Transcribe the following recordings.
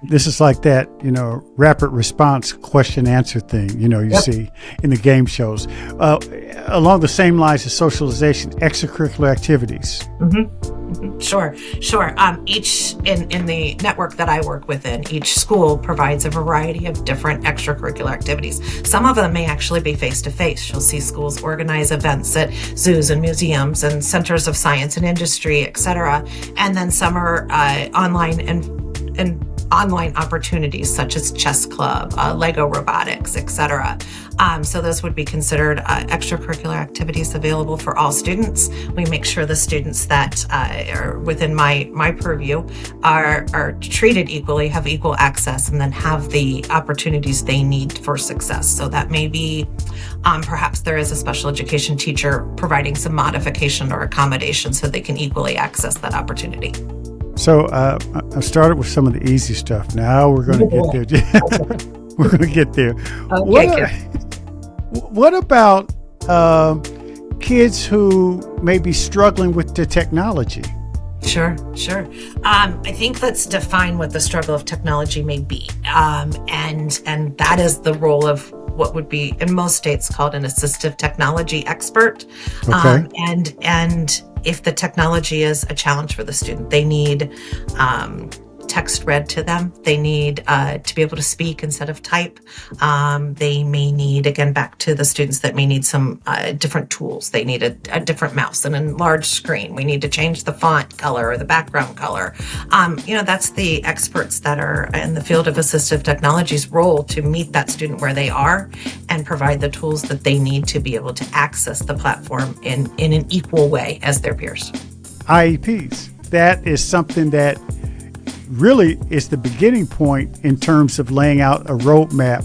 This is like that, rapid response question answer thing, you see in the game shows. Along the same lines as socialization, extracurricular activities. Sure. Each in the network that I work within, each school provides a variety of different extracurricular activities. Some of them may actually be face-to-face. You'll see schools organize events at zoos and museums and centers of science and industry, etc. And then some are online and online opportunities such as chess club, Lego robotics, etc. So those would be considered extracurricular activities available for all students. We make sure the students that are within my purview are treated equally, have equal access, and then have the opportunities they need for success. So that may be perhaps there is a special education teacher providing some modification or accommodation so they can equally access that opportunity. So I started with some of the easy stuff. Now we're going to get there. We're going to get there. Okay, what about kids who may be struggling with the technology? Sure. I think let's define what the struggle of technology may be. And that is the role of what would be in most states called an assistive technology expert. Okay. And if the technology is a challenge for the student, they need text read to them. They need to be able to speak instead of type. They may need, again, back to the students that may need some different tools. They need a different mouse and a enlarged screen. We need to change the font color or the background color. That's the experts that are in the field of assistive technology's role to meet that student where they are and provide the tools that they need to be able to access the platform in an equal way as their peers. IEPs, that is something that really is the beginning point in terms of laying out a roadmap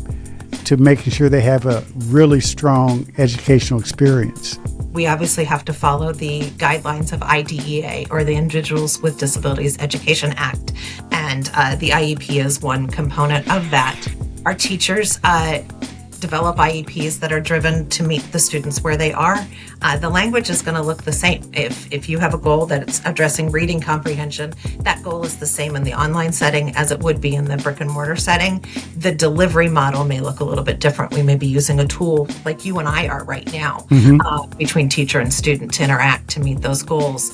to making sure they have a really strong educational experience. We obviously have to follow the guidelines of IDEA, or the Individuals with Disabilities Education Act, and the IEP is one component of that. Our teachers develop IEPs that are driven to meet the students where they are. The language is going to look the same. If you have a goal that it's addressing reading comprehension, that goal is the same in the online setting as it would be in the brick and mortar setting. The delivery model may look a little bit different. We may be using a tool like you and I are right now between teacher and student to interact to meet those goals.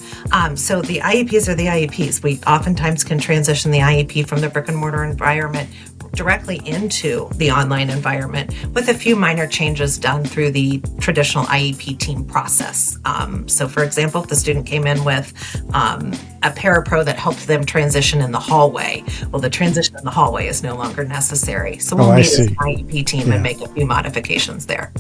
So the IEPs are the IEPs. We oftentimes can transition the IEP from the brick and mortar environment directly into the online environment with a few minor changes done through the traditional IEP team process. So for example, if the student came in with a parapro that helped them transition in the hallway, well, the transition in the hallway is no longer necessary. So we'll meet as an IEP team and make a few modifications there.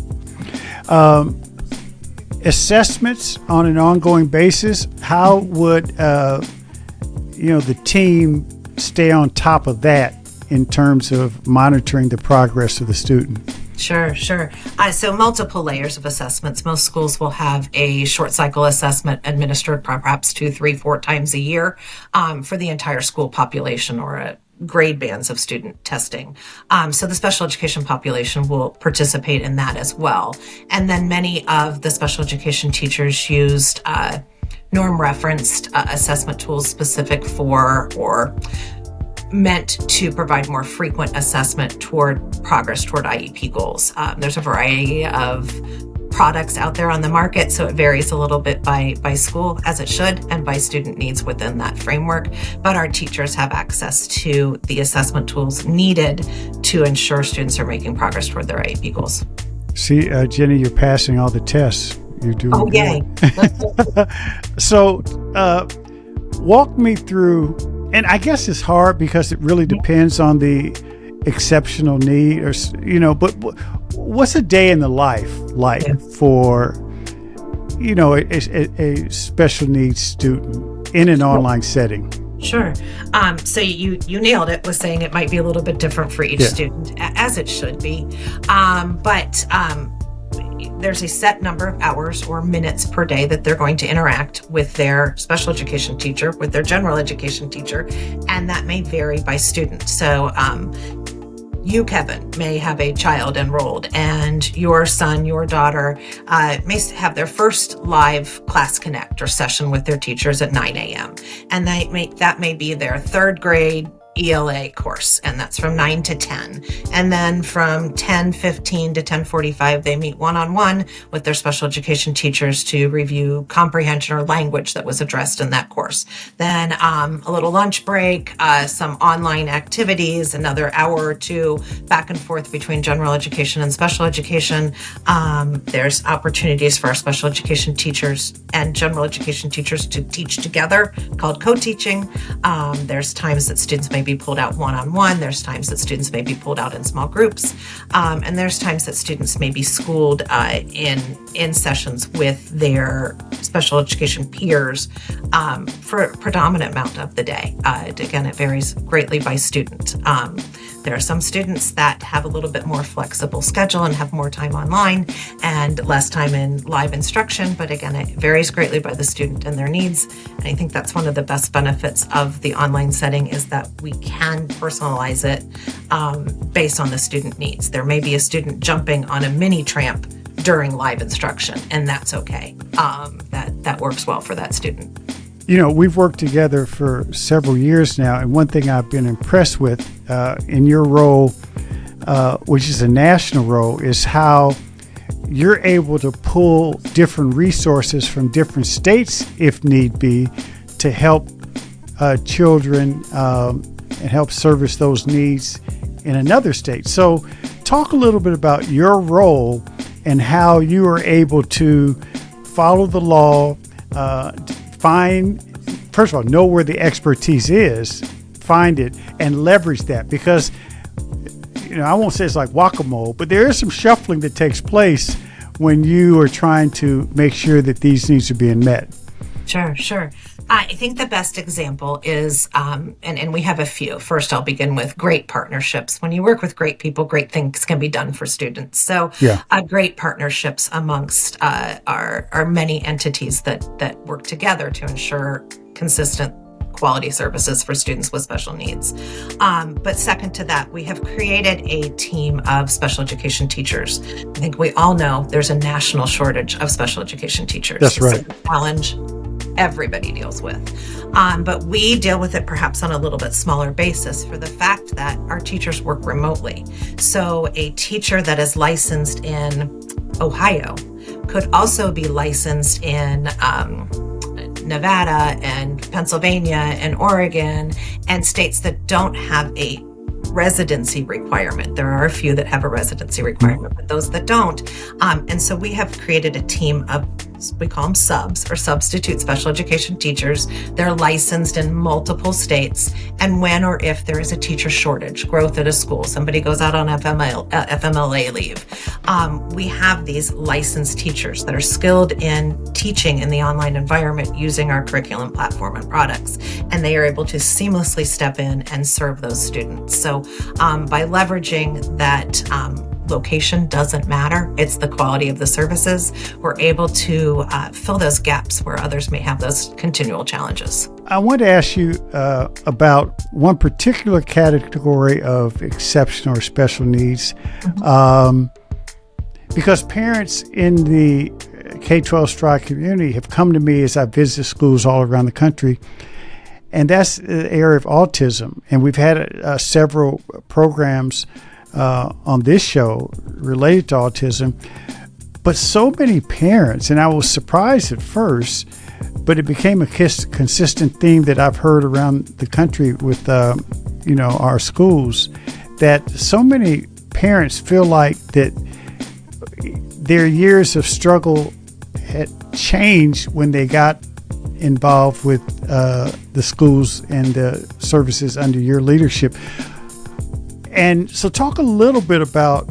Assessments on an ongoing basis, how would the team stay on top of that in terms of monitoring the progress of the student? Sure. So multiple layers of assessments. Most schools will have a short cycle assessment administered perhaps 2, 3, 4 times a year for the entire school population, or grade bands of student testing. So the special education population will participate in that as well. And then many of the special education teachers used norm-referenced assessment tools specific for or meant to provide more frequent assessment toward progress toward IEP goals. There's a variety of products out there on the market, so it varies a little bit by school, as it should, and by student needs within that framework. But our teachers have access to the assessment tools needed to ensure students are making progress toward their IEP goals. See, Jenny, you're passing all the tests. You're doing good. Yay. So walk me through. And I guess it's hard because it really depends on the exceptional need, or but what's a day in the life like for a special needs student in an online setting? Sure. So you nailed it with saying it might be a little bit different for each student, as it should be. But there's a set number of hours or minutes per day that they're going to interact with their special education teacher, with their general education teacher, and that may vary by student. So you, Kevin, may have a child enrolled, and your son, your daughter may have their first live class connect or session with their teachers at 9 a.m. And that may be their third grade ELA course, and that's from 9 to 10. And then from 10:15 to 10:45, they meet one-on-one with their special education teachers to review comprehension or language that was addressed in that course. Then a little lunch break, some online activities, another hour or two back and forth between general education and special education. There's opportunities for our special education teachers and general education teachers to teach together, called co-teaching. There's times that students may be pulled out one-on-one. There's times that students may be pulled out in small groups. And there's times that students may be schooled in sessions with their special education peers for a predominant amount of the day. Again, it varies greatly by student. There are some students that have a little bit more flexible schedule and have more time online and less time in live instruction. But again, it varies greatly by the student and their needs. And I think that's one of the best benefits of the online setting, is that we can personalize it based on the student needs. There may be a student jumping on a mini tramp during live instruction, and that's okay. That works well for that student. We've worked together for several years now, and one thing I've been impressed with in your role, which is a national role, is how you're able to pull different resources from different states, if need be, to help children and help service those needs in another state. So talk a little bit about your role and how you are able to follow the law, first of all, know where the expertise is, find it, and leverage that. Because, I won't say it's like whack-a-mole, but there is some shuffling that takes place when you are trying to make sure that these needs are being met. Sure. I think the best example is, and we have a few. First, I'll begin with great partnerships. When you work with great people, great things can be done for students. So great partnerships amongst our many entities that work together to ensure consistent quality services for students with special needs. But second to that, we have created a team of special education teachers. I think we all know there's a national shortage of special education teachers. That's right. It's a challenge everybody deals with. But we deal with it perhaps on a little bit smaller basis for the fact that our teachers work remotely. So a teacher that is licensed in Ohio could also be licensed in Nevada and Pennsylvania and Oregon and states that don't have a residency requirement. There are a few that have a residency requirement, but those that don't. And so we have created a team of, we call them subs or substitute special education teachers. They're licensed in multiple states. And when or if there is a teacher shortage, growth at a school, somebody goes out on FMLA leave, we have these licensed teachers that are skilled in teaching in the online environment using our curriculum platform and products. And they are able to seamlessly step in and serve those students. So by leveraging that location doesn't matter. It's the quality of the services. We're able to fill those gaps where others may have those continual challenges. I want to ask you about one particular category of exceptional or special needs, because parents in the K-12 Stride community have come to me as I visit schools all around the country, and that's the area of autism. And we've had several programs on this show related to autism, but so many parents, and I was surprised at first, but it became a consistent theme that I've heard around the country with our schools, that so many parents feel like that their years of struggle had changed when they got involved with the schools and the services under your leadership. And so talk a little bit about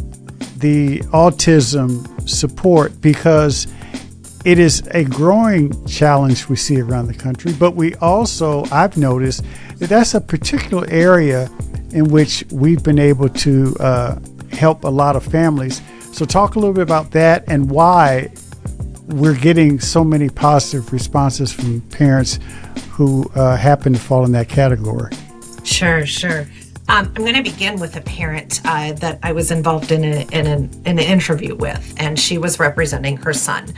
the autism support, because it is a growing challenge we see around the country, but we also, I've noticed that that's a particular area in which we've been able to help a lot of families. So talk a little bit about that and why we're getting so many positive responses from parents who happen to fall in that category. Sure. I'm going to begin with a parent that I was involved in an interview with, and she was representing her son,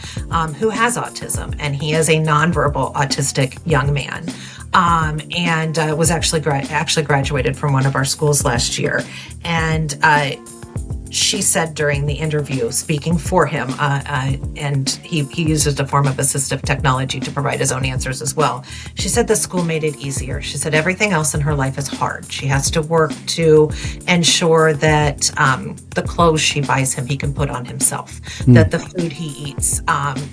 who has autism, and he is a nonverbal autistic young man, and was actually graduated from one of our schools last year, and she said during the interview, speaking for him, and he uses a form of assistive technology to provide his own answers as well. She said the school made it easier. She said everything else in her life is hard. She has to work to ensure that the clothes she buys him, he can put on himself, that the food he eats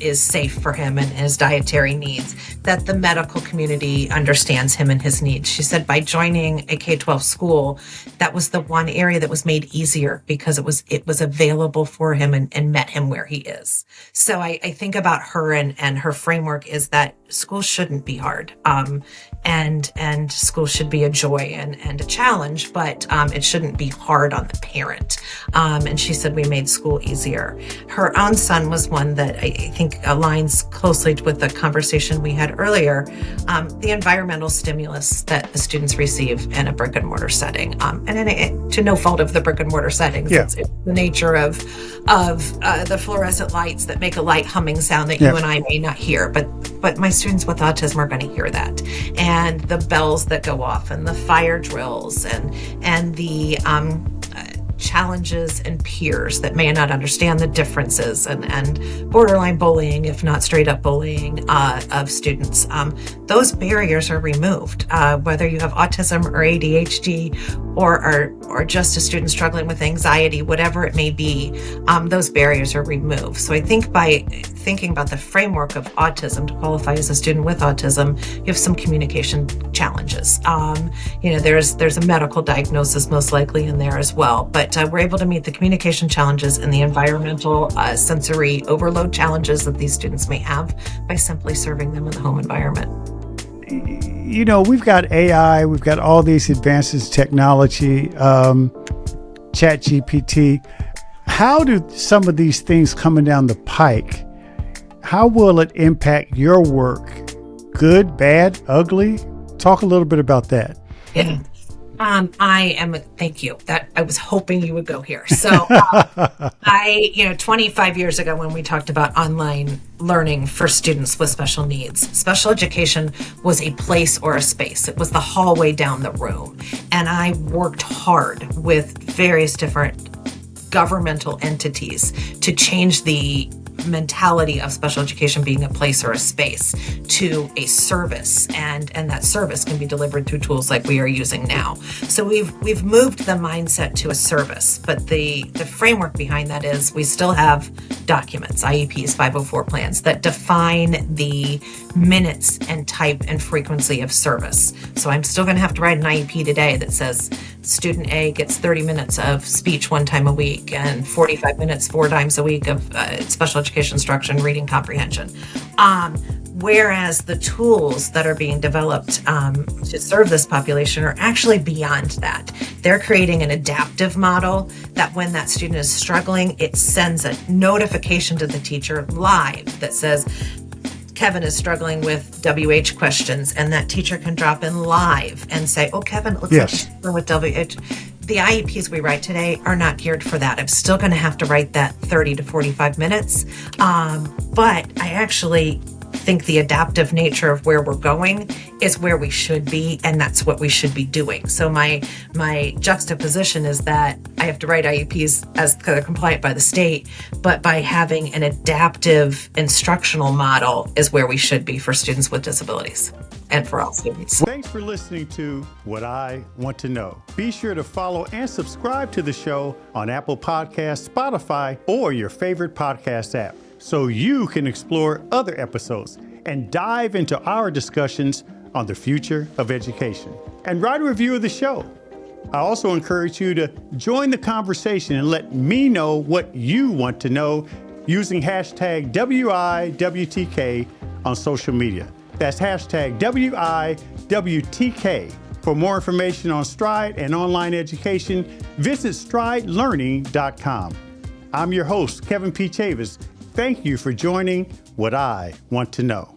is safe for him and his dietary needs, that the medical community understands him and his needs. She said by joining a K-12 school, that was the one area that was made easier because it was available for him and met him where he is. So I think about her and her framework is that school shouldn't be hard. And school should be a joy and a challenge, but it shouldn't be hard on the parent. And she said we made school easier. Her own son was one that I think aligns closely with the conversation we had earlier. The environmental stimulus that the students receive in a brick and mortar setting, and to no fault of the brick and mortar settings, it's the nature of the fluorescent lights that make a light humming sound that you and I may not hear, but my students with autism are going to hear that, and the bells that go off, and the fire drills, and the challenges and peers that may not understand the differences, and borderline bullying, if not straight up bullying of students. Those barriers are removed, whether you have autism or ADHD or just a student struggling with anxiety, whatever it may be, those barriers are removed. So I think by thinking about the framework of autism to qualify as a student with autism, you have some communication challenges. There's a medical diagnosis most likely in there as well, but we're able to meet the communication challenges and the environmental sensory overload challenges that these students may have by simply serving them in the home environment. We've got AI, we've got all these advances in technology, Chat GPT. How do some of these things coming down the pike, how will it impact your work? Good, bad, ugly? Talk a little bit about that. Yeah. Thank you. That I was hoping you would go here. So 25 years ago when we talked about online learning for students with special needs, special education was a place or a space. It was the hallway down the room. And I worked hard with various different governmental entities to change the mentality of special education being a place or a space to a service, and that service can be delivered through tools like we are using now. So we've moved the mindset to a service, but the framework behind that is we still have documents, IEPs, 504 plans that define the minutes and type and frequency of service. So I'm still going to have to write an IEP today that says student A gets 30 minutes of speech one time a week and 45 minutes 4 times a week of special education instruction, reading comprehension. Whereas the tools that are being developed to serve this population are actually beyond that. They're creating an adaptive model that when that student is struggling, it sends a notification to the teacher live that says, Kevin is struggling with WH questions, and that teacher can drop in live and say, oh, Kevin, it looks like you're struggling with WH. The IEPs we write today are not geared for that. I'm still going to have to write that 30 to 45 minutes. But I actually think the adaptive nature of where we're going is where we should be, and that's what we should be doing. So my juxtaposition is that I have to write IEPs as they're compliant by the state, but by having an adaptive instructional model is where we should be for students with disabilities and for all students. Thanks for listening to What I Want to Know. Be sure to follow and subscribe to the show on Apple Podcasts, Spotify, or your favorite podcast app, so you can explore other episodes and dive into our discussions on the future of education. And write a review of the show. I also encourage you to join the conversation and let me know what you want to know using hashtag WIWTK on social media. That's hashtag WIWTK. For more information on Stride and online education, visit stridelearning.com. I'm your host, Kevin P. Chavous. Thank you for joining What I Want to Know.